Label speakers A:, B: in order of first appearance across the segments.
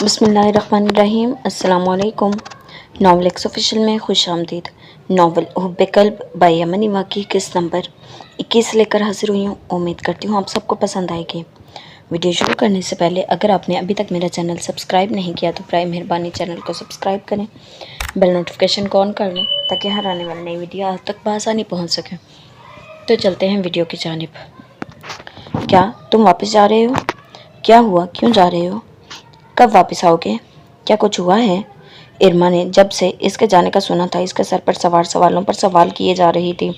A: بسم اللہ الرحمن الرحیم۔ السلام علیکم۔ ناول ایکس آفیشل میں خوش آمدید۔ ناول حب قلب بائی یمنی واقعی قسط نمبر 21 لے کر حاضر ہوئی ہوں۔ امید کرتی ہوں آپ سب کو پسند آئے گی۔ ویڈیو شروع کرنے سے پہلے اگر آپ نے ابھی تک میرا چینل سبسکرائب نہیں کیا تو برائے مہربانی چینل کو سبسکرائب کریں، بیل نوٹیفیکیشن کو آن کر لیں تاکہ ہر آنے والی نئی ویڈیو آپ تک بآسانی پہنچ سکے۔ تو چلتے ہیں ویڈیو کی جانب۔ کیا تم واپس جا رہے ہو؟ کیا ہوا، کیوں جا رہے ہو؟ کب واپس آؤ گے؟ کیا کچھ ہوا ہے؟ ارما نے جب سے اس کے جانے کا سنا تھا اس کے سر پر سوار سوالوں پر سوال کیے جا رہی تھی۔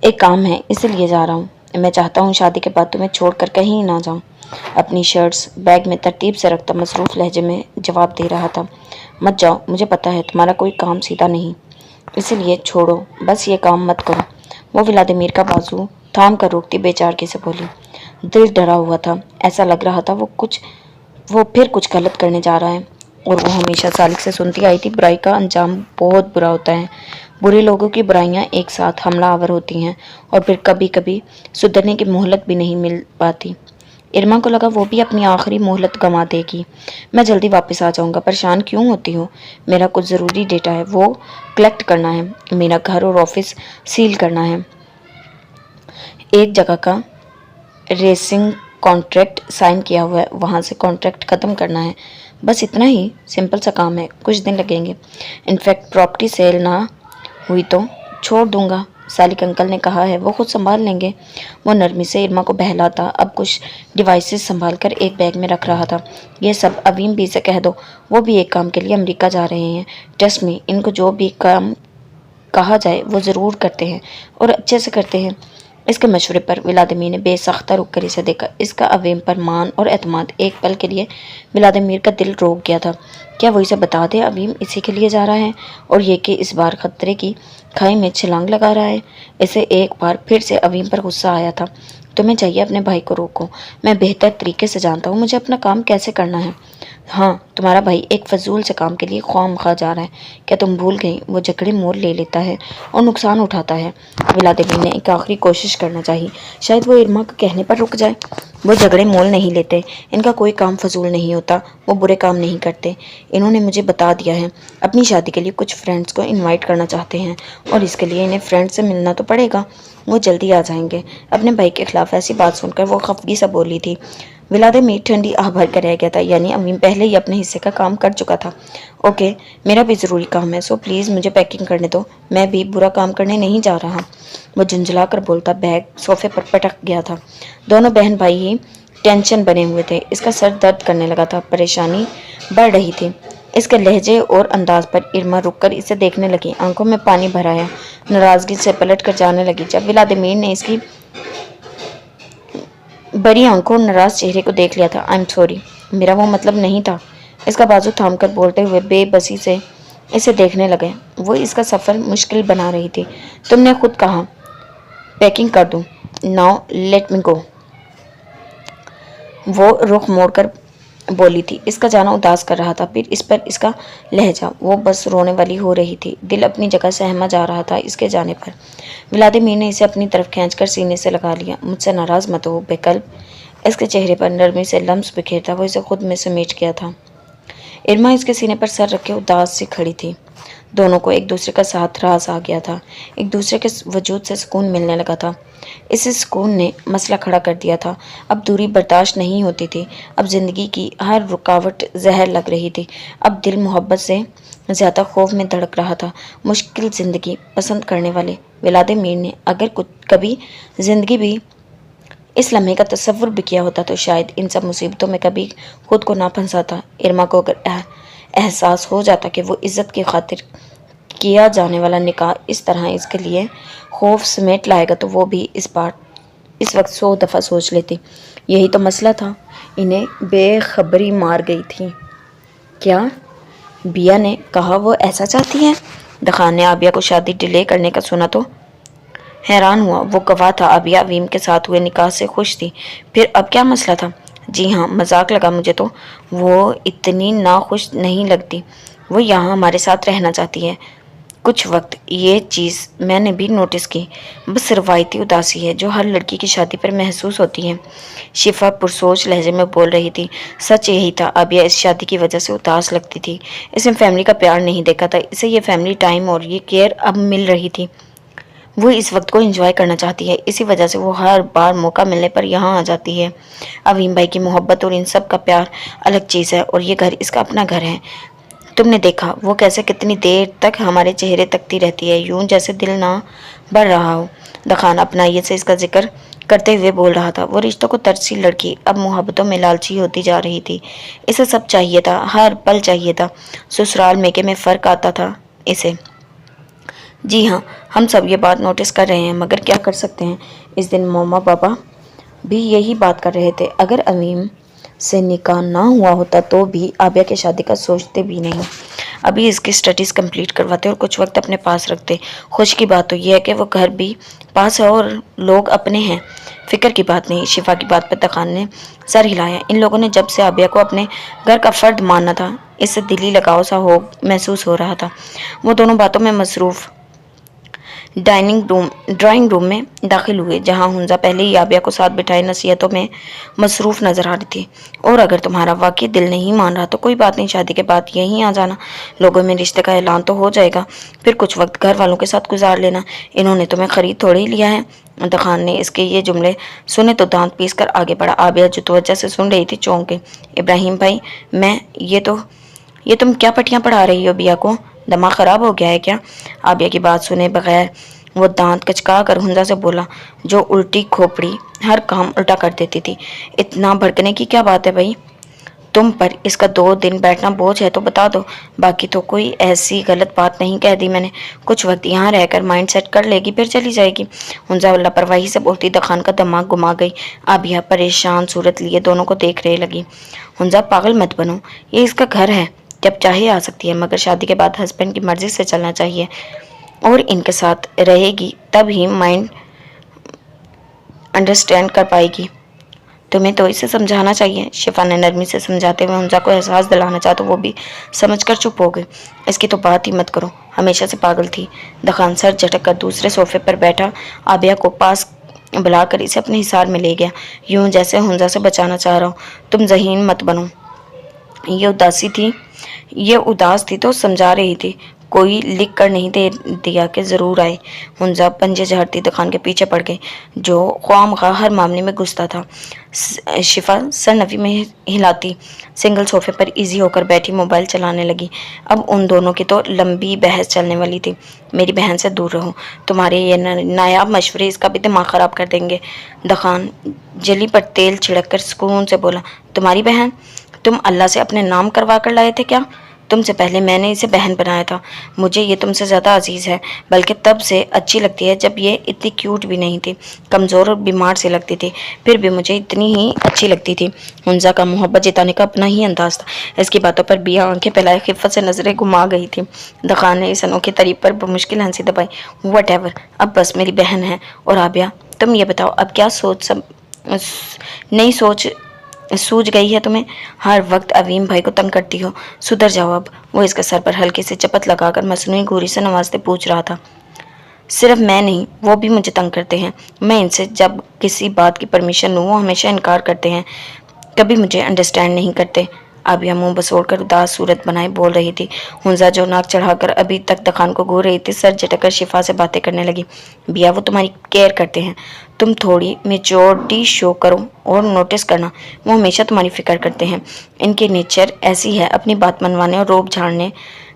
A: ایک کام ہے اسی لیے جا رہا ہوں۔ میں چاہتا ہوں شادی کے بعد تمہیں چھوڑ کر کہیں نہ جاؤں۔ اپنی شرٹس بیگ میں ترتیب سے رکھتا مصروف لہجے میں جواب دے رہا تھا۔ مت جاؤ، مجھے پتا ہے تمہارا کوئی کام سیدھا نہیں، اسی لیے چھوڑو، بس یہ کام مت کرو۔ وہ ولادیمیر کا بازو تھام کر روکتی بے چارگی سے بولی۔ دل ڈرا ہوا تھا، ایسا لگ رہا تھا وہ پھر کچھ غلط کرنے جا رہا ہے، اور وہ ہمیشہ سالک سے سنتی آئی تھی برائی کا انجام بہت برا ہوتا ہے۔ برے لوگوں کی برائیاں ایک ساتھ حملہ آور ہوتی ہیں اور پھر کبھی کبھی سدھرنے کی مہلت بھی نہیں مل پاتی۔ ارما کو لگا وہ بھی اپنی آخری مہلت گنوا دے گی۔ میں جلدی واپس آ جاؤں گا، پریشان کیوں ہوتی ہو؟ میرا کچھ ضروری ڈیٹا ہے، وہ کلیکٹ کرنا ہے، میرا گھر اور آفس سیل کرنا ہے، ایک جگہ کا ریسنگ کانٹریکٹ سائن کیا ہوا ہے، وہاں سے کانٹریکٹ ختم کرنا ہے، بس اتنا ہی سمپل سا کام ہے، کچھ دن لگیں گے۔ انفیکٹ پراپرٹی سیل نہ ہوئی تو چھوڑ دوں گا، سالک انکل نے کہا ہے وہ خود سنبھال لیں گے۔ وہ نرمی سے ارما کو بہلاتا اب کچھ ڈیوائسز سنبھال کر ایک بیگ میں رکھ رہا تھا۔ یہ سب عویم بھی سے کہہ دو، وہ بھی ایک کام کے لیے امریکہ جا رہے ہیں، ٹرسٹ می، ان کو جو بھی کام کہا جائے وہ ضرور کرتے ہیں اور اچھے سے کرتے ہیں۔ اس کے مشورے پر ولادیمیر نے بے ساختہ رک کر اسے دیکھا۔ اس کا عویم پر مان اور اعتماد ایک پل کے لیے ولادیمیر کا دل روک گیا تھا۔ کیا وہ اسے بتا دے عویم اسی کے لیے جا رہا ہے، اور یہ کہ اس بار خطرے کی کھائی میں چھلانگ لگا رہا ہے؟ اسے ایک بار پھر سے عویم پر غصہ آیا تھا۔ تمہیں چاہیے اپنے بھائی کو روکو، میں بہتر طریقے سے جانتا ہوں مجھے اپنا کام کیسے کرنا ہے۔ ہاں، تمہارا بھائی ایک فضول سے کام کے لیے خواہ مخواہ جا رہا ہے، کیا تم بھول گئی وہ جھگڑے مول لے لیتا ہے اور نقصان اٹھاتا ہے؟ ولادیمیر نے ایک آخری کوشش کرنا چاہی، شاید وہ ارما کے کہنے پر رک جائے۔ وہ جھگڑے مول نہیں لیتے، ان کا کوئی کام فضول نہیں ہوتا، وہ برے کام نہیں کرتے، انہوں نے مجھے بتا دیا ہے۔ اپنی شادی کے لیے کچھ فرینڈز کو انوائٹ کرنا چاہتے ہیں اور اس کے لیے انہیں فرینڈ سے ملنا تو پڑے گا، وہ جلدی آ جائیں گے۔ اپنے بھائی کے خلاف ایسی بات سن کر وہ خفگی سا بولی تھی۔ ولادیمیر ٹھنڈی آہ بھر کر رہ گیا تھا، یعنی عویم پہلے ہی اپنے حصے کا کام کر چکا تھا۔ اوکے، میرا بھی ضروری کام ہے، سو پلیز مجھے پیکنگ کرنے دو، میں بھی برا کام کرنے نہیں جا رہا، وہ جھنجھلا کر بولتا بیگ صوفے پر پٹک گیا تھا۔ دونوں بہن بھائی ہی ٹینشن بنے ہوئے تھے، اس کا سر درد کرنے لگا تھا، پریشانی بڑھ رہی تھی۔ اس کے لہجے اور انداز پر ارما رک کر اسے دیکھنے لگی، آنکھوں میں پانی بھر آیا، ناراضگی سے پلٹ کر جانے لگی۔ جب ولادیمیر نے اس کی بڑی آنکھوں اور ناراض چہرے کو دیکھ لیا تھا، آئی ایم سوری، میرا وہ مطلب نہیں تھا، اس کا بازو تھام کر بولتے ہوئے بے بسی سے اسے دیکھنے لگے۔ وہ اس کا سفر مشکل بنا رہی تھی۔ تم نے خود کہا پیکنگ کر دوں، ناؤ لیٹ می گو، وہ رخ موڑ کر بولی تھی۔ اس کا جانا اداس کر رہا تھا، پھر اس پر اس کا لہجہ، وہ بس رونے والی ہو رہی تھی، دل اپنی جگہ سہما جا رہا تھا اس کے جانے پر۔ ولادیمیر نے اسے اپنی طرف کھینچ کر سینے سے لگا لیا۔ مجھ سے ناراض مت ہو بے قلب، اس کے چہرے پر نرمی سے لمس بکھیرتا وہ اسے خود میں سمیٹ گیا تھا۔ ارما اس کے سینے پر سر رکھے اداس سی کھڑی تھی۔ دونوں کو ایک دوسرے کا ساتھ راز آ گیا تھا، ایک دوسرے کے وجود سے سکون ملنے لگا تھا۔ اسی سکون نے مسئلہ کھڑا کر دیا تھا۔ اب دوری برداشت نہیں ہوتی تھی، اب زندگی کی ہر رکاوٹ زہر لگ رہی تھی، اب دل محبت سے زیادہ خوف میں دھڑک رہا تھا۔ مشکل زندگی پسند کرنے والے ولادیمیر نے اگر کبھی زندگی بھی اس لمحے کا تصور بھی کیا ہوتا تو شاید ان سب مصیبتوں میں کبھی خود کو نہ پھنساتا۔ ارما کو اگر احساس ہو جاتا کہ وہ عزت کی خاطر کیا جانے والا نکاح اس طرح اس کے لیے خوف سمیٹ لائے گا تو وہ بھی اس وقت 100 دفعہ سوچ لیتی۔ یہی تو مسئلہ تھا، انہیں بے خبری مار گئی تھی۔ کیا بیا نے کہا وہ ایسا چاہتی ہیں؟ دخان نے آبیہ کو شادی ڈیلے کرنے کا سنا تو حیران ہوا، وہ گواہ تھا آبیہ عویم کے ساتھ ہوئے نکاح سے خوش تھی، پھر اب کیا مسئلہ تھا؟ جی ہاں، مذاق لگا مجھے تو، وہ اتنی ناخوش نہیں لگتی، وہ یہاں ہمارے ساتھ رہنا چاہتی ہے، کچھ وقت یہ چیز میں نے بھی نوٹس کی، بس روایتی اداسی ہے جو ہر لڑکی کی شادی پر محسوس ہوتی ہے۔ شفا پرسوچ لہجے میں بول رہی تھی۔ سچ یہی تھا، آبیہ اس شادی کی وجہ سے اداس لگتی تھی۔ اس نے فیملی کا پیار نہیں دیکھا تھا، اسے یہ فیملی ٹائم اور یہ کیئر اب مل رہی تھی۔ وہ اس وقت کو انجوائے کرنا چاہتی ہے، اسی وجہ سے وہ ہر بار موقع ملنے پر یہاں آ جاتی ہے۔ عویم بھائی کی محبت اور ان سب کا پیار الگ چیز ہے، اور یہ گھر اس کا اپنا گھر ہے۔ تم نے دیکھا وہ کیسے کتنی دیر تک ہمارے چہرے تکتی رہتی ہے، یوں جیسے دل نہ بڑھ رہا ہو۔ دخان اپنائیت سے اس کا ذکر کرتے ہوئے بول رہا تھا۔ وہ رشتوں کو ترسی لڑکی اب محبتوں میں لالچی ہوتی جا رہی تھی۔ اسے سب چاہیے تھا، ہر پل چاہیے تھا۔ سسرال میکے میں فرق آتا تھا اسے۔ جی ہاں، ہم سب یہ بات نوٹس کر رہے ہیں، مگر کیا کر سکتے ہیں۔ اس دن موما بابا بھی یہی بات کر رہے تھے۔ اگر عویم سے نکاح نہ ہوا ہوتا تو بھی آبیہ کی شادی کا سوچتے بھی نہیں۔ ابھی اس کی اسٹڈیز کمپلیٹ کرواتے اور کچھ وقت اپنے پاس رکھتے۔ خوش کی بات تو یہ ہے کہ وہ گھر بھی پاس ہے اور لوگ اپنے ہیں۔ فکر کی بات نہیں۔ شفا کی بات پر دخان نے سر ہلایا۔ ان لوگوں نے جب سے آبیہ کو اپنے گھر کا فرد ماننا تھا، اس سے دلی لگاؤ سا محسوس ہو رہا تھا۔ وہ دونوں باتوں میں مصروف ڈرائنگ روم میں داخل ہوئے، جہاں ہنزا پہلے ہی آبیہ کو ساتھ بٹھائے نصیحتوں میں مصروف نظر آ رہی تھی۔ اور اگر تمہارا واقعی دل نہیں مان رہا تو کوئی بات نہیں، شادی کے بعد یہیں آ جانا، لوگوں میں رشتے کا اعلان تو ہو جائے گا، پھر کچھ وقت گھر والوں کے ساتھ گزار لینا، انہوں نے تمہیں خرید تھوڑی لیا ہے۔ دخان نے اس کے یہ جملے سنے تو دانت پیس کر آگے بڑھا۔ آبیہ جو توجہ سے سن رہی تھی چونک گئی۔ ابراہیم بھائی، یہ تم کیا پٹیاں پڑھا رہی ہو بیا کو؟ دماغ خراب ہو گیا ہے کیا؟ آبیہ کی بات سنے بغیر وہ دانت کچکا کر ہنزا سے بولا، جو الٹی کھوپڑی ہر کام الٹا کر دیتی تھی۔ اتنا بھڑکنے کی کیا بات ہے بھائی؟ تم پر اس کا 2 دن بیٹھنا بوجھ ہے تو بتا دو، باقی تو کوئی ایسی غلط بات نہیں کہہ دی میں نے۔ کچھ وقت یہاں رہ کر مائنڈ سیٹ کر لے گی پھر چلی جائے گی۔ ہنزا لاپرواہی سے بولتی دخان کا دماغ گما گئی۔ آبیہ پریشان صورت لیے دونوں کو دیکھ رہے لگی۔ ہنزا پاگل مت بنو، یہ اس کا گھر ہے، جب چاہے آ سکتی ہے، مگر شادی کے بعد ہسبینڈ کی مرضی سے چلنا چاہیے، اور ان کے ساتھ رہے گی تب ہی مائنڈ انڈرسٹینڈ کر پائے گی۔ تمہیں تو اسے سمجھانا چاہیے۔ شفا نے نرمی سے سمجھاتے ہوئے ہنزا کو احساس دلانا چاہا تو وہ بھی سمجھ کر چپ ہو گئی۔ اس کی تو بات ہی مت کرو، ہمیشہ سے پاگل تھی۔ دخان سر جھٹک کر دوسرے صوفے پر بیٹھا آبیہ کو پاس بلا کر اسے اپنے حصار میں لے گیا، یوں جیسے ہنزا سے بچانا چاہ رہا ہو۔ تم ذہین مت بنو۔ یہ اداس تھی تو سمجھا رہی تھی، کوئی لکھ کر نہیں دے دیا کہ ضرور آئے۔ ہنزا پنجے جھاڑتی دخان کے پیچھے پڑ گئی، جو خواہ مخواہ ہر معاملے میں گھستا تھا۔ شفا سر نفی میں ہلاتی سنگل صوفے پر ایزی ہو کر بیٹھی موبائل چلانے لگی۔ اب ان دونوں کی تو لمبی بحث چلنے والی تھی۔ میری بہن سے دور رہو، تمہارے یہ نایاب مشورے اس کا بھی دماغ خراب کر دیں گے۔ دخان جلی پر تیل چھڑک کر سکون سے بولا، تمہاری بہن؟ تم اللہ سے اپنے نام کروا کر لائے تھے کیا؟ تم سے پہلے میں نے اسے بہن بنایا تھا۔ مجھے یہ تم سے زیادہ عزیز ہے، بلکہ تب سے اچھی لگتی ہے جب یہ اتنی کیوٹ بھی نہیں تھی، کمزور اور بیمار سی لگتی تھی، پھر بھی مجھے اتنی ہی اچھی لگتی تھی۔ ہنزا کا محبت جتانے کا اپنا ہی انداز تھا۔ اس کی باتوں پر بیا آنکھیں پھیلائے خفت سے نظریں گھما گئی تھی۔ دخان نے اس انوکھی تعریف پر بمشکل ہنسی دبائی۔ وٹ ایور، اب بس میری بہن ہے۔ اور آبیہ، تم یہ بتاؤ اب کیا نئی سوچ سوجھ گئی ہے تمہیں؟ ہر وقت عویم بھائی کو تنگ کرتی ہو، سدھر جاؤ اب۔ وہ اس کے سر پر ہلکی سے چپت لگا کر مصنوعی گوری سے نوازتے پوچھ رہا تھا۔ صرف میں نہیں، وہ بھی مجھے تنگ کرتے ہیں۔ میں ان سے جب کسی بات کی پرمیشن لوں وہ ہمیشہ انکار کرتے ہیں، کبھی مجھے انڈرسٹینڈ نہیں کرتے۔ آبیہ منہ بسوڑ کر اداس صورت بنائے بول رہی تھی۔ ہنزا جو ناک چڑھا کر ابھی تک دخان کو گھور رہی تھی، سر جھٹک کر شفا سے باتیں کرنے لگی۔ بیا، وہ تمہاری کیئر کرتے ہیں، تم تھوڑی میچورٹی شو کرو اور نوٹس کرنا، وہ ہمیشہ تمہاری فکر کرتے ہیں۔ ان کی نیچر ایسی ہے، اپنی بات منوانے اور روب جھاڑنے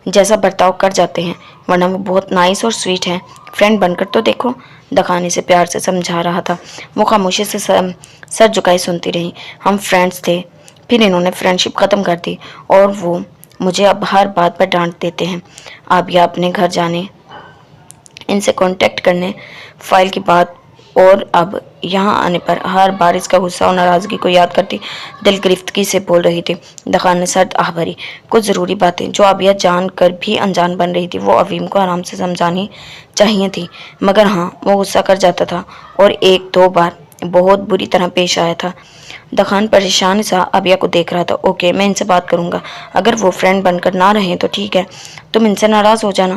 A: جیسا برتاؤ کر جاتے ہیں، ورنہ وہ بہت نائس اور سویٹ ہیں۔ فرینڈ بن کر تو دیکھو۔ دخان اسے پیار سے سمجھا رہا تھا۔ وہ خاموشی سے سر جھکائے سنتی رہی۔ ہم فرینڈز تھے، پھر انہوں نے فرینڈشپ ختم کر دی، اور وہ مجھے اب ہر بات پر ڈانٹ دیتے ہیں۔ آبیہ اپنے گھر جانے، ان سے کانٹیکٹ کرنے، فائل کی بات اور اب یہاں آنے پر ہر بار اس کا غصہ اور ناراضگی کو یاد کرتی دل گرفتگی سے بول رہی تھی۔ دخان نے سرد آہ بھری۔ کچھ ضروری باتیں جو آبیہ جان کر بھی انجان بن رہی تھی وہ عویم کو آرام سے سمجھانی چاہیے تھی، مگر ہاں وہ غصہ کر جاتا تھا اور 1-2 بار بہت بری طرح پیش آیا تھا۔ دخان پریشان سا آبیہ کو دیکھ رہا تھا۔ اوکے، میں ان سے بات کروں گا، اگر وہ فرینڈ بن کر نہ رہیں تو ٹھیک ہے، تم ان سے ناراض ہو جانا،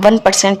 A: 1%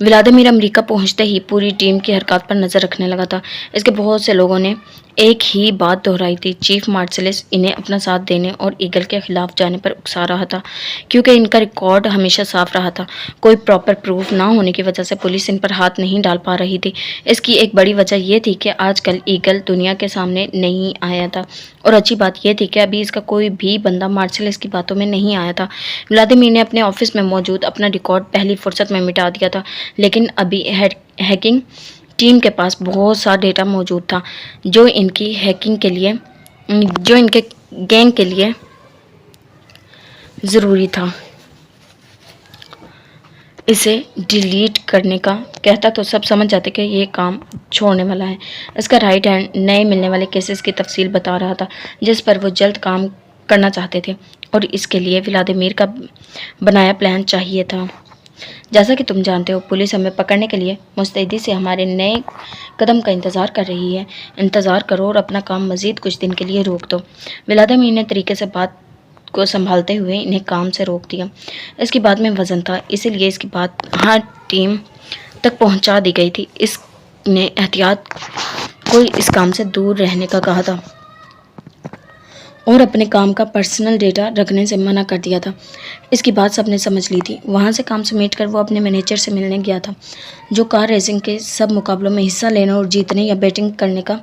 A: ولادیمیر امریکہ پہنچتے ہی پوری ٹیم کی حرکات پر نظر رکھنے لگا تھا۔ اس کے بہت سے لوگوں نے ایک ہی بات دہرائی تھی، چیف مارشلس انہیں اپنا ساتھ دینے اور ایگل کے خلاف جانے پر اکسا رہا تھا، کیونکہ ان کا ریکارڈ ہمیشہ صاف رہا تھا۔ کوئی پراپر پروف نہ ہونے کی وجہ سے پولیس ان پر ہاتھ نہیں ڈال پا رہی تھی۔ اس کی ایک بڑی وجہ یہ تھی کہ آج کل ایگل دنیا کے سامنے نہیں آیا تھا، اور اچھی بات یہ تھی کہ ابھی اس کا کوئی بھی بندہ مارشلس کی باتوں میں نہیں آیا تھا۔ ولادیمیر نے اپنے آفس میں موجود اپنا ریکارڈ پہلی فرصت میں مٹا دیا تھا، لیکن ابھی ہیکنگ ٹیم کے پاس بہت سا ڈیٹا موجود تھا جو ان کے گینگ کے لیے ضروری تھا۔ اسے ڈیلیٹ کرنے کا کہتا تو سب سمجھ جاتے کہ یہ کام چھوڑنے والا ہے۔ اس کا رائٹ ہینڈ نئے ملنے والے کیسز کی تفصیل بتا رہا تھا جس پر وہ جلد کام کرنا چاہتے تھے، اور اس کے لیے ولادیمیر کا بنایا پلان چاہیے تھا۔ جیسا کہ تم جانتے ہو، پولیس ہمیں پکڑنے کے لیے مستعدی سے ہمارے نئے قدم کا انتظار کر رہی ہے۔ انتظار کرو اور اپنا کام مزید کچھ دن کے لیے روک دو۔ ولادیمیر نے طریقے سے بات کو سنبھالتے ہوئے انہیں کام سے روک دیا۔ اس کی بات میں وزن تھا، اسی لیے اس کی بات ہر ٹیم تک پہنچا دی گئی تھی۔ اس نے احتیاط کو اس کام سے دور رہنے کا کہا تھا اور اپنے کام کا پرسنل ڈیٹا رکھنے سے منع کر دیا تھا۔ اس کی بات سب نے سمجھ لی تھی۔ وہاں سے کام سمیٹ کر وہ اپنے مینیجر سے ملنے گیا تھا، جو کار ریسنگ کے سب مقابلوں میں حصہ لینے اور جیتنے یا بیٹنگ کرنے کا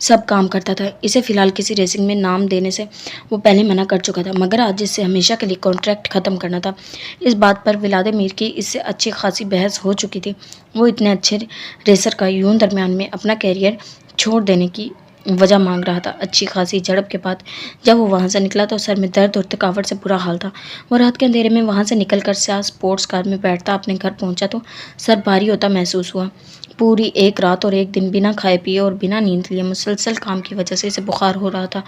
A: سب کام کرتا تھا۔ اسے فی الحال کسی ریسنگ میں نام دینے سے وہ پہلے منع کر چکا تھا، مگر آج اس سے ہمیشہ کے لیے کانٹریکٹ ختم کرنا تھا۔ اس بات پر ولادیمیر کی اس سے اچھی خاصی بحث ہو چکی تھی۔ وہ اتنے اچھے ریسر کا یوں درمیان میں اپنا کیریئر چھوڑ دینے کی وجہ مانگ رہا تھا۔ اچھی خاصی جھڑپ کے بعد جب وہ وہاں سے نکلا تو سر میں درد اور تھکاوٹ سے برا حال تھا۔ وہ رات کے اندھیرے میں وہاں سے نکل کر سیاہ اسپورٹس کار میں بیٹھتا اپنے گھر پہنچا تو سر بھاری ہوتا محسوس ہوا۔ پوری ایک رات اور ایک دن بنا کھائے پیے اور بنا نیند لیے مسلسل کام کی وجہ سے اسے بخار ہو رہا تھا۔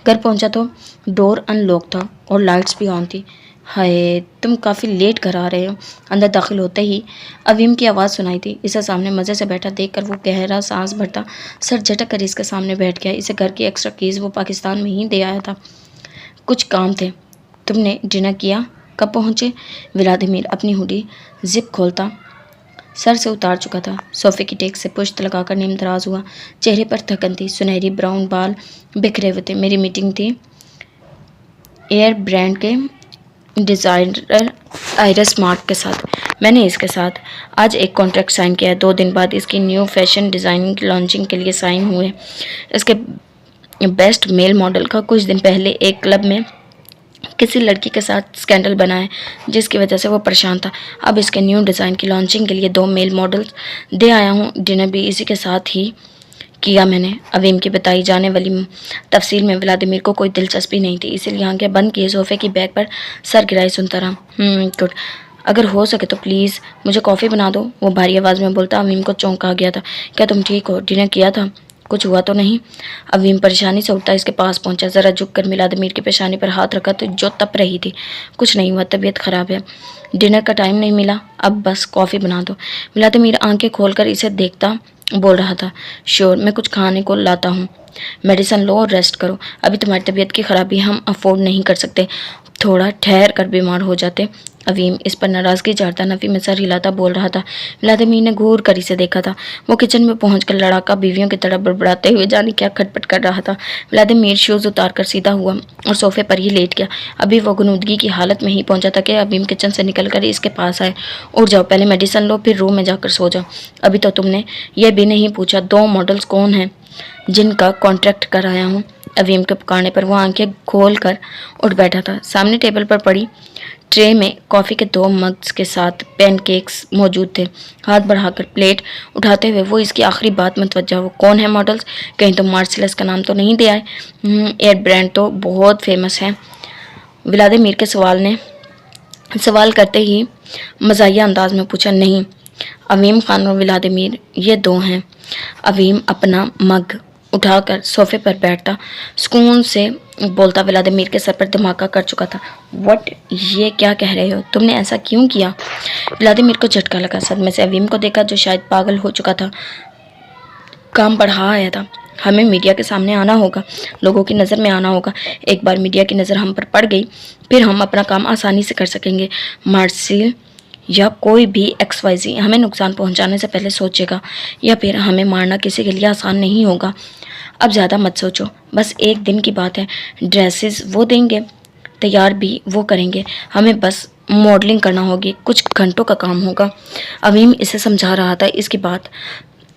A: گھر پہنچا تو ڈور ان لاک تھا اور لائٹس بھی آن تھی۔ ہائے، تم کافی لیٹ گھر آ رہے ہو۔ اندر داخل ہوتے ہی اویم کی آواز سنائی تھی۔ اسے سامنے مزے سے بیٹھا دیکھ کر وہ گہرا سانس بھرتا سر جھٹک کر اس کے سامنے بیٹھ گیا۔ اسے گھر کی ایکسٹرا کیز وہ پاکستان میں ہی دے آیا تھا۔ کچھ کام تھے۔ تم نے ڈنر کیا؟ کب پہنچے؟ ولادیمیر اپنی ہوڈی زپ کھولتا سر سے اتار چکا تھا۔ صوفے کی ٹیک سے پشت لگا کر نیم دراز ہوا۔ چہرے پر تھکن تھی، سنہری براؤن بال بکھرے ہوئے تھے۔ میری میٹنگ تھی ایئر برانڈ کے ڈیزائنر آئرس مارک کے ساتھ۔ میں نے اس کے ساتھ آج ایک کانٹریکٹ سائن کیا ہے۔ 2 دن بعد اس کی نیو فیشن ڈیزائننگ لانچنگ کے لیے سائن ہوئے۔ اس کے بیسٹ میل ماڈل کا کچھ دن پہلے ایک کلب میں کسی لڑکی کے ساتھ سکینڈل بنا ہے، جس کی وجہ سے وہ پریشان تھا۔ اب اس کے نیو ڈیزائن کی لانچنگ کے لیے 2 میل ماڈلز دے آیا ہوں۔ ڈنر بھی اسی کے ساتھ ہی کیا میں نے۔ اویم کی بتائی جانے والی تفصیل میں ولادیمیر کو کوئی دلچسپی نہیں تھی، اسی لیے آنکھیں بند کیے صوفے کی بیک پر سر گرائے سنتا رہا۔ گڈ، اگر ہو سکے تو پلیز مجھے کافی بنا دو، وہ بھاری آواز میں بولتا۔ اویم کو چونک آ گیا تھا۔ کیا تم ٹھیک ہو؟ ڈنر کیا تھا؟ کچھ ہوا تو نہیں؟ اویم پریشانی سے اٹھتا اس کے پاس پہنچا، ذرا جھک کر ولادیمیر کی پیشانی پر ہاتھ رکھا تو جو تپ رہی تھی۔ کچھ نہیں ہوا، طبیعت خراب ہے۔ ڈنر کا ٹائم نہیں ملا؟ اب بس کافی بنا دو۔ ولادیمیر آنکھیں کھول کر اسے دیکھتا بول رہا تھا۔ شیور، میں کچھ کھانے کو لاتا ہوں۔ میڈیسن لو اور ریسٹ کرو، ابھی تمہاری طبیعت کی خرابی ہم افورڈ نہیں کر سکتے، تھوڑا ٹھہر کر بیمار ہو جاتے۔ اویم اس پر ناراضگی جھاڑتا نفی میں سر ہلاتا بول رہا تھا۔ ولادیمیر نے گھور کر اسے دیکھا تھا۔ وہ کچن میں پہنچ کر لڑاکا بیویوں کی طرح بڑبڑاتے ہوئے جانے کیا کھٹپٹ کر رہا تھا۔ ولادیمیر شوز اتار کر سیدھا ہوا اور صوفے پر ہی لیٹ گیا۔ ابھی وہ غنودگی کی حالت میں ہی پہنچا تھا کہ اویم کچن سے نکل کر اس کے پاس آئے۔ اٹھ جاؤ، پہلے میڈیسن لو، پھر روم میں جا کر سو جاؤ۔ ابھی تو تم نے یہ بھی نہیں پوچھا 2 ماڈلز کون ہیں جن کا کانٹریکٹ کرایا ہوں؟ اویم کے پکارنے پر وہ آنکھیں کھول کر اٹھ بیٹھا تھا۔ سامنے ٹیبل پر پڑی ٹرے میں کافی کے 2 مگز کے ساتھ پین کیکس موجود تھے۔ ہاتھ بڑھا کر پلیٹ اٹھاتے ہوئے وہ اس کی آخری بات میں توجہ ہو۔ کون ہیں ماڈلز؟ کہیں تم مارشلس کا نام تو نہیں دے آئے؟ ایئر برانڈ تو بہت فیمس ہے۔ ولادیمیر کے سوال کرتے ہی مزاحیہ انداز میں پوچھا۔ نہیں، اویم خان اور ولادیمیر یہ 2 ہیں۔ اویم اپنا مگ اٹھا کر صوفے پر بیٹھتا سکون سے بولتا۔ ولادیمیر کے سر پر دھماکہ کر چکا تھا۔ واٹ، یہ کیا کہہ رہے ہو؟ تم نے ایسا کیوں کیا؟ ولادیمیر کو جھٹکا لگا۔ صدمے سے اویم کو دیکھا جو شاید پاگل ہو چکا تھا۔ کام بڑھا آیا تھا۔ ہمیں میڈیا کے سامنے آنا ہوگا، لوگوں کی نظر میں آنا ہوگا۔ ایک بار میڈیا کی نظر ہم پر پڑ گئی، پھر ہم اپنا کام آسانی سے کر سکیں گے۔ مارشل یا کوئی بھی XYZ ہمیں نقصان پہنچانے سے پہلے سوچے گا، یا پھر ہمیں مارنا کسی کے لیے آسان نہیں ہوگا۔ اب زیادہ مت سوچو، بس ایک دن کی بات ہے، ڈریسز وہ دیں گے، تیار بھی وہ کریں گے، ہمیں بس ماڈلنگ کرنا ہوگی، کچھ گھنٹوں کا کام ہوگا۔ عویم اسے سمجھا رہا تھا، اس کی بات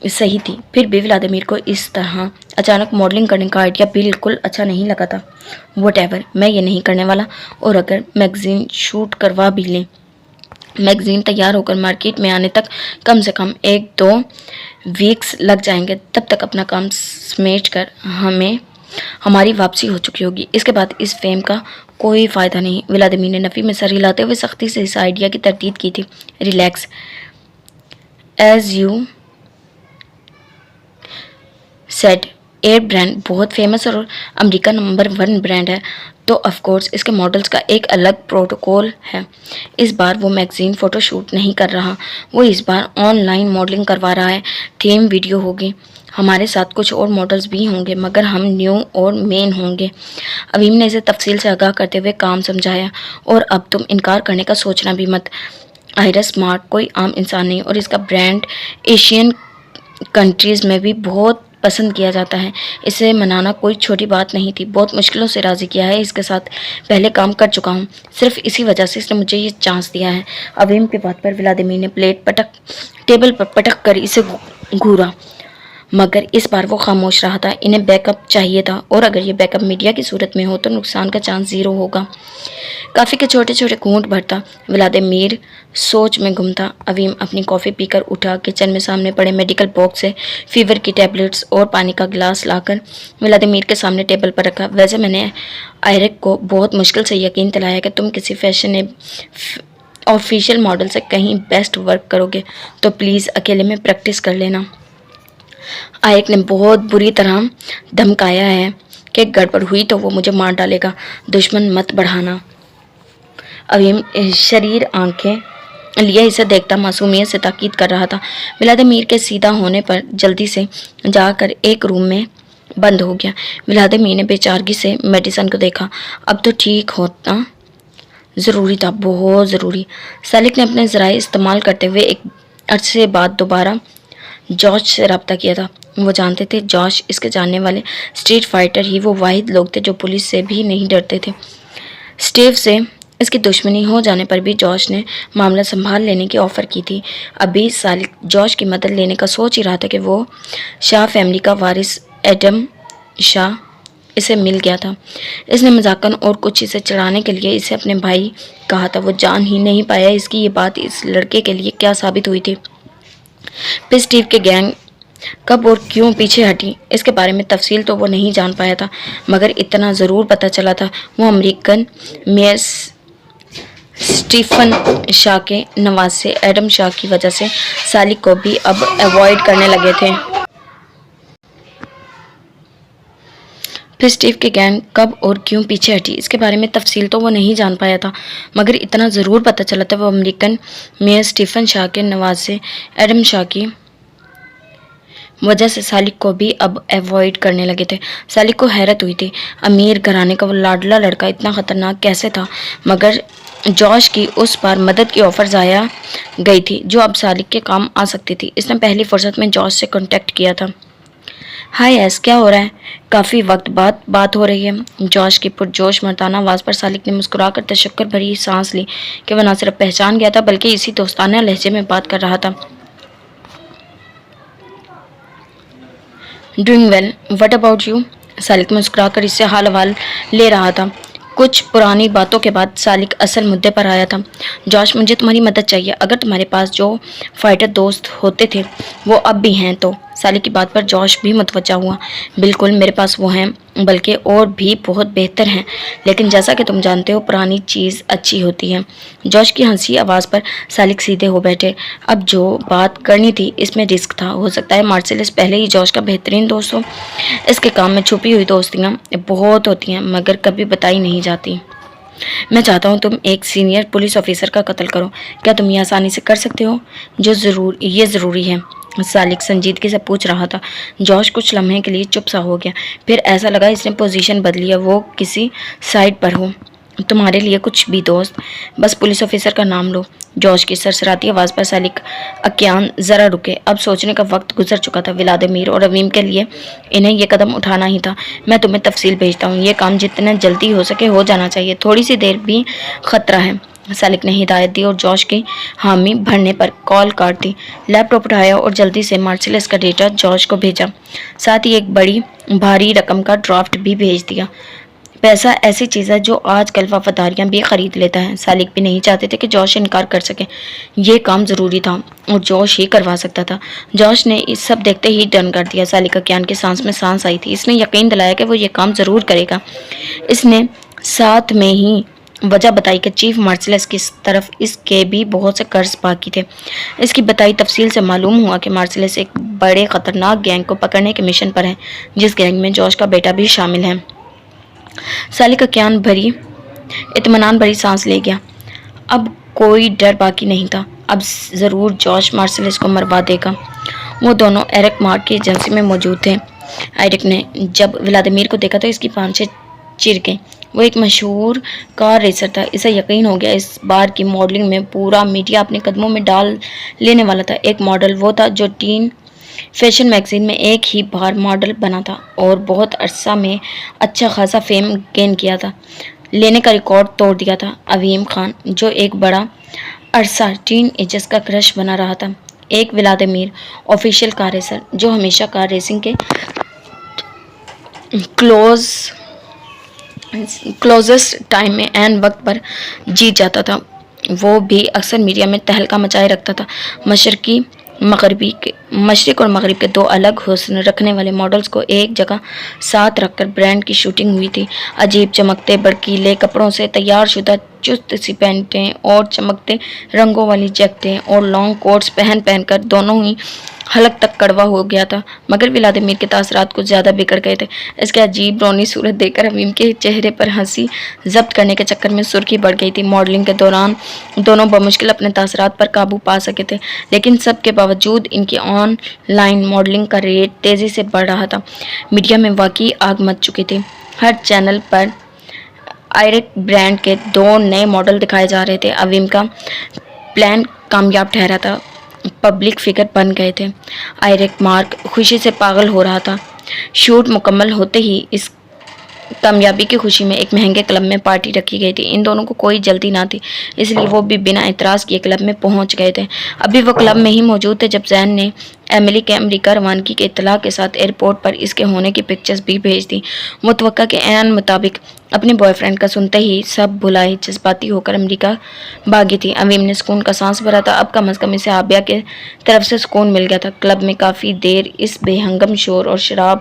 A: صحیح تھی، پھر بھی ولادیمیر کو اس طرح اچانک ماڈلنگ کرنے کا آئیڈیا بالکل اچھا نہیں لگا تھا۔ واٹ ایور، میں یہ نہیں کرنے والا، اور اگر میگزین شوٹ کروا بھی لیں، میگزین تیار ہو کر مارکیٹ میں آنے تک کم سے کم 1-2 ویکس لگ جائیں گے، تب تک اپنا کام سمیٹ کر ہماری واپسی ہو چکی ہوگی۔ اس کے بعد اس فیم کا کوئی فائدہ نہیں۔ ولادیمیر نے نفی میں سر ہلاتے ہوئے سختی سے اس آئیڈیا کی تردید کی تھی۔ Relax, as you said, air brand بہت فیمس اور امریکہ نمبر 1 برانڈ ہے، تو آف کورس اس کے ماڈلز کا ایک الگ پروٹوکول ہے۔ اس بار وہ میگزین فوٹو شوٹ نہیں کر رہا، وہ اس بار آن لائن ماڈلنگ کروا رہا ہے۔ تھیم ویڈیو ہوگی، ہمارے ساتھ کچھ اور ماڈلز بھی ہوں گے، مگر ہم نیو اور مین ہوں گے۔ عویم نے اسے تفصیل سے آگاہ کرتے ہوئے کام سمجھایا، اور اب تم انکار کرنے کا سوچنا بھی مت۔ آئرس مارک کوئی عام انسان نہیں، اور اس کا برانڈ ایشین کنٹریز میں بھی بہت پسند کیا جاتا ہے۔ اسے منانا کوئی چھوٹی بات نہیں تھی، بہت مشکلوں سے راضی کیا ہے، اس کے ساتھ پہلے کام کر چکا ہوں، صرف اسی وجہ سے اس نے مجھے یہ چانس دیا ہے۔ عویم کی بات پر ولادیمیر نے ٹیبل پر پٹک کر اسے گھورا، مگر اس بار وہ خاموش رہا تھا۔ انہیں بیک اپ چاہیے تھا، اور اگر یہ بیک اپ میڈیا کی صورت میں ہو تو نقصان کا چانس 0 ہوگا۔ کافی کے چھوٹے چھوٹے گھونٹ بھرتا ولادیمیر سوچ میں گم تھا۔ عویم اپنی کافی پی کر اٹھا، کچن میں سامنے پڑے میڈیکل باکس سے فیور کی ٹیبلٹس اور پانی کا گلاس لا کر ولادیمیر کے سامنے ٹیبل پر رکھا۔ ویسے میں نے آئرک کو بہت مشکل سے یقین دلایا کہ تم کسی فیشن آفیشیل ماڈل سے کہیں بیسٹ ورک کرو گے، تو پلیز اکیلے میں پریکٹس کر لینا۔ آئرک نے بہت بری طرح دھمکایا ہے کہ گڑبڑ ہوئی تو وہ مجھے مار ڈالے گا، دشمن مت بڑھانا۔ عویم شریر آنکھیں لیے اسے دیکھتا معصومیت سے تاکید کر رہا تھا۔ ولادیمیر کے سیدھا ہونے پر جلدی سے جا کر ایک روم میں بند ہو گیا۔ ولادیمیر نے بے چارگی سے میڈیسن کو دیکھا، اب تو ٹھیک ہونا ضروری تھا، بہت ضروری۔ سالک نے اپنے ذرائع استعمال کرتے ہوئے ایک عرصے بعد دوبارہ جارج سے رابطہ کیا تھا۔ وہ جانتے تھے جارج اس کے جاننے والے اسٹریٹ فائٹر ہی وہ واحد لوگ تھے جو پولیس سے بھی نہیں ڈرتے تھے۔ اسٹیو سے اس کی دشمنی ہو جانے پر بھی جارج نے معاملہ سنبھال لینے کی آفر کی تھی۔ ابھی سالک جارج کی مدد لینے کا سوچ ہی رہا تھا کہ وہ شاہ فیملی کا وارث ایڈم شاہ اسے مل گیا تھا۔ اس نے مذاقن اور کچھ اسے چڑھانے کے لیے اسے اپنے بھائی کہا تھا۔ وہ جان ہی نہیں پایا اس کی یہ بات اس لڑکے کے لیے کیا ثابت ہوئی تھی۔ پھر اسٹیو کی گینگ کب اور کیوں پیچھے ہٹی، اس کے بارے میں تفصیل تو وہ نہیں جان پایا تھا، مگر اتنا ضرور پتہ چلا تھا، وہ امریکن میئر اسٹیفن شاہ کے نواسے ایڈم شاہ کی وجہ سے سالک کو بھی اب ایوائڈ کرنے لگے تھے۔ پھر اسٹیو کی گینگ کب اور کیوں پیچھے ہٹی، اس کے بارے میں تفصیل تو وہ نہیں جان پایا تھا، مگر اتنا ضرور پتہ چلا تھا، وہ امریکن میئر اسٹیفن شاہ کے نواسے ایڈم شاہ کی وجہ سے سالک کو بھی اب ایوائڈ کرنے لگے تھے۔ سالک کو حیرت ہوئی تھی، امیر گھرانے کا وہ لاڈلا لڑکا اتنا خطرناک کیسے تھا، مگر جارج کی اس بار مدد کی آفر ضائع گئی تھی جو اب سالک کے کام آ سکتی تھی۔ اس نے پہلی فرصت میں جارج سے کانٹیکٹ کیا تھا۔ ہائی ایس، کیا ہو رہا ہے؟ کافی وقت بعد بات ہو رہی ہے۔ جارج کی پرجوش مردانہ آواز پر سالک نے مسکرا کر تشکر بھری سانس لی کہ وہ نہ صرف پہچان گیا تھا بلکہ اسی دوستانہ لہجے میں بات کر رہا تھا۔ Doing well, what about you? Salik مسکرا کر اس سے حال احوال لے رہا تھا۔ کچھ پرانی باتوں کے بعد سالک اصل مدعے پر آیا تھا۔ جارج، مجھے تمہاری مدد چاہیے، اگر تمہارے پاس جو فائٹر دوست ہوتے تھے وہ اب بھی ہیں تو۔ سالک کی بات پر جارج بھی متوجہ ہوا۔ بالکل، میرے پاس وہ ہیں، بلکہ اور بھی بہت بہتر ہیں، لیکن جیسا کہ تم جانتے ہو پرانی چیز اچھی ہوتی ہے۔ جارج کی ہنسی آواز پر سالک سیدھے ہو بیٹھے۔ اب جو بات کرنی تھی اس میں رسک تھا، ہو سکتا ہے مارسیلس پہلے ہی جارج کا بہترین دوست ہو۔ اس کے کام میں چھپی ہوئی دوستیاں بہت ہوتی ہیں مگر کبھی بتائی نہیں جاتی۔ میں چاہتا ہوں تم ایک سینئر پولیس آفیسر کا قتل کرو، کیا تم یہ آسانی سے کر سکتے ہو؟ یہ ضروری ہے، سالک سنجیدگی سے پوچھ رہا تھا۔ جارج کچھ لمحے کے لیے چپ سا ہو گیا، پھر ایسا لگا اس نے پوزیشن بدلی ہے، وہ کسی سائڈ پر ہو۔ تمہارے لیے کچھ بھی دوست، بس پولیس آفیسر کا نام لو۔ جوش کی سرسراتی آواز پر سالک اکیان ذرا رکے۔ اب سوچنے کا وقت گزر چکا تھا۔ ولادیمیر اور اویم کے لیے انہیں یہ قدم اٹھانا ہی تھا۔ میں تمہیں تفصیل بھیجتا ہوں، یہ کام جتنا جلدی ہو سکے ہو جانا چاہیے، تھوڑی سی دیر بھی خطرہ ہے۔ سالک نے ہدایت دی اور جوش کی حامی بھرنے پر کال کاٹ دی۔ لیپ ٹاپ اٹھایا اور جلدی سے مارسیلس کا ڈیٹا جوش کو بھیجا، ساتھ ہی ایک بڑی بھاری رقم کا ڈرافٹ بھی بھیج دیا۔ پیسہ ایسی چیز ہے جو آج کل وفاداریاں بھی خرید لیتا ہے۔ سالک بھی نہیں چاہتے تھے کہ جوش انکار کر سکے۔ یہ کام ضروری تھا اور جوش ہی کروا سکتا تھا۔ جوش نے یہ سب دیکھتے ہی ڈن کر دیا۔ سالک اکیان کی سانس میں سانس آئی تھی۔ اس نے یقین دلایا کہ وہ یہ کام ضرور کرے گا۔ اس نے ساتھ میں ہی وجہ بتائی کہ چیف مارسیلس کی طرف اس کے بھی بہت سے قرض باقی تھے۔ اس کی بتائی تفصیل سے معلوم ہوا کہ مارسیلس ایک بڑے خطرناک گینگ کو پکڑنے کے مشن پر ہے، جس گینگ میں جوش کا بیٹا بھی شامل ہے۔ سالک اکیان اطمینان بھری سانس لے گیا۔ اب کوئی ڈر باقی نہیں تھا۔ اب ضرور جوش مارسیلس کو مروا دے گا۔ وہ دونوں ایرک مارک کی ایجنسی میں موجود تھے۔ ایرک نے جب ولادیمیر کو دیکھا تو اس کی پانچیں چر گئیں۔ وہ ایک مشہور کار ریسر تھا۔ اسے یقین ہو گیا اس بار کی ماڈلنگ میں پورا میڈیا اپنے قدموں میں ڈال لینے والا تھا۔ ایک ماڈل وہ تھا جو ٹین فیشن میگزین میں ایک ہی بار ماڈل بنا تھا اور بہت عرصہ میں اچھا خاصا فیم گین کیا تھا، لینے کا ریکارڈ توڑ دیا تھا۔ اویم خان جو ایک بڑا عرصہ ٹین ایجز کا کرش بنا رہا تھا۔ ایک ولادیمیر آفیشیل کار ریسر جو ہمیشہ کار ریسنگ کے کلوزسٹ ٹائم میں عین وقت پر جیت جاتا تھا۔ وہ بھی اکثر میڈیا میں تہلکہ مچائے رکھتا تھا۔ مشرق اور مغرب کے دو الگ حسن رکھنے والے ماڈلز کو ایک جگہ ساتھ رکھ کر برانڈ کی شوٹنگ ہوئی تھی۔ عجیب چمکتے بھڑکیلے کپڑوں سے تیار شدہ چست سی پینٹیں اور چمکتے رنگوں والی جیکٹیں اور لانگ کوٹس پہن کر دونوں ہی حلق تک کڑوا ہو گیا تھا، مگر ولادیمیر کے تاثرات کچھ زیادہ بگڑ گئے تھے۔ اس کے عجیب رونی صورت دیکھ کر اویم کے چہرے پر ہنسی ضبط کرنے کے چکر میں سرخی بڑھ گئی تھی۔ ماڈلنگ کے دوران دونوں بمشکل اپنے تاثرات پر قابو پا سکے تھے، لیکن سب کے باوجود ان کی آن لائن ماڈلنگ کا ریٹ تیزی سے بڑھ رہا تھا۔ میڈیا میں واقعی آگ مچ چکی تھی۔ ہر چینل پر ایرک برانڈ کے دو نئے ماڈل دکھائے جا رہے تھے۔ اویم کا پلان کامیاب ٹھہرا تھا، پبلک فگر بن گئے تھے۔ ایرک مارک خوشی سے پاگل ہو رہا تھا۔ شوٹ مکمل ہوتے ہی اس کامیابی کی خوشی میں ایک مہنگے کلب میں پارٹی رکھی گئی تھی۔ ان دونوں کو کوئی جلدی نہ تھی، اس لیے وہ بھی بنا اعتراض کیے کلب میں پہنچ گئے تھے۔ ابھی وہ کلب میں ہی موجود تھے جب زین نے ایملی کے امریکہ روانگی کی اطلاع کے ساتھ ایئرپورٹ پر اس کے ہونے کی پکچرز بھی بھیج دی۔ متوقع کے عین مطابق اپنے بوائے فرینڈ کا سنتے ہی سب بھلائے جذباتی ہو کر امریکہ بھاگی تھی۔ اویم نے سکون کا سانس بھرا تھا۔ اب کم از کم اسے عابیہ کی طرف سے سکون مل گیا تھا۔ کلب میں کافی دیر اس بے ہنگم شور اور شراب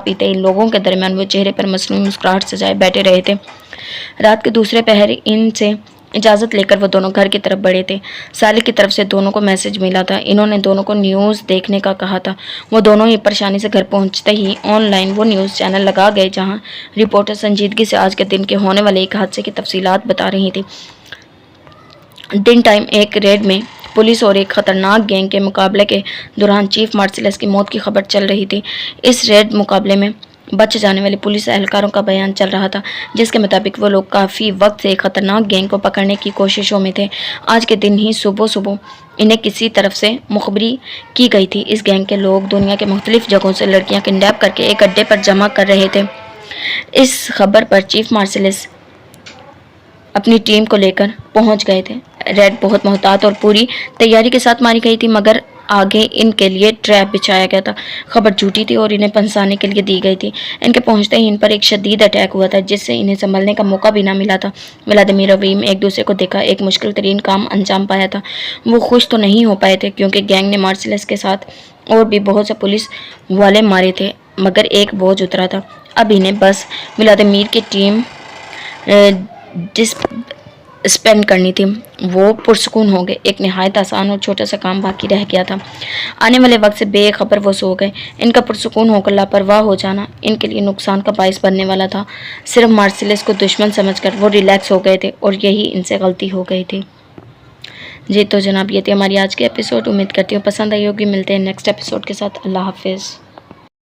A: پیتے ان لوگوں کے درمیان وہ چہرے پر مصنوعی مسکراہٹ سجائے بیٹھے رہے تھے۔ رات کے دوسرے پہر ان سے اجازت لے کر وہ دونوں گھر کی طرف بڑھے تھے۔ سالک کی طرف سے دونوں کو میسج ملا تھا۔ انہوں نے دونوں کو نیوز دیکھنے کا کہا تھا۔ وہ دونوں ہی پریشانی سے گھر پہنچتے ہی آن لائن وہ نیوز چینل لگا گئے جہاں رپورٹر سنجیدگی سے آج کے دن کے ہونے والے ایک حادثے کی تفصیلات بتا رہی تھی۔ دن ٹائم ایک ریڈ میں پولیس اور ایک خطرناک گینگ کے مقابلے کے دوران چیف مارسیلس کی موت کی خبر چل رہی تھی۔ اس ریڈ مقابلے میں بچ جانے والے پولیس اہلکاروں کا بیان چل رہا تھا، جس کے مطابق وہ لوگ کافی وقت سے ایک خطرناک گینگ کو پکڑنے کی کوششوں میں تھے۔ آج کے دن ہی صبح انہیں کسی طرف سے مخبری کی گئی تھی۔ اس گینگ کے لوگ دنیا کے مختلف جگہوں سے لڑکیاں کڈنیپ کر کے ایک اڈے پر جمع کر رہے تھے۔ اس خبر پر چیف مارسیلس اپنی ٹیم کو لے کر پہنچ گئے تھے۔ ریڈ بہت محتاط اور پوری تیاری کے ساتھ ماری گئی تھی، مگر آگے ان کے لیے ٹریپ بچھایا گیا تھا۔ خبر جھوٹی تھی اور انہیں پھنسانے کے لیے دی گئی تھی۔ ان کے پہنچتے ہی ان پر ایک شدید اٹیک ہوا تھا، جس سے انہیں سنبھلنے کا موقع بھی نہ ملا تھا۔ ولادیمیر اور اویم ایک دوسرے کو دیکھا ایک مشکل ترین کام انجام پایا تھا۔ وہ خوش تو نہیں ہو پائے تھے کیونکہ گینگ نے مارسیلس کے ساتھ اور بھی بہت سے پولیس والے مارے تھے، مگر ایک بوجھ اترا تھا۔ اب انہیں بس ولادیمیر کی ٹیم اسپینڈ کرنی تھی۔ وہ پرسکون ہو گئے۔ ایک نہایت آسان اور چھوٹا سا کام باقی رہ گیا تھا۔ آنے والے وقت سے بے خبر وہ سو گئے۔ ان کا پرسکون ہو کر لاپرواہ ہو جانا ان کے لیے نقصان کا باعث بننے والا تھا۔ صرف مارسیلس کو دشمن سمجھ کر وہ ریلیکس ہو گئے تھے اور یہی ان سے غلطی ہو گئی تھی۔ جی تو جناب، یہ تھی ہماری آج کی ایپیسوڈ۔ امید کرتی ہوں پسند آئی ہوگی۔ ملتے ہیں نیکسٹ ایپیسوڈ کے ساتھ۔ اللہ حافظ۔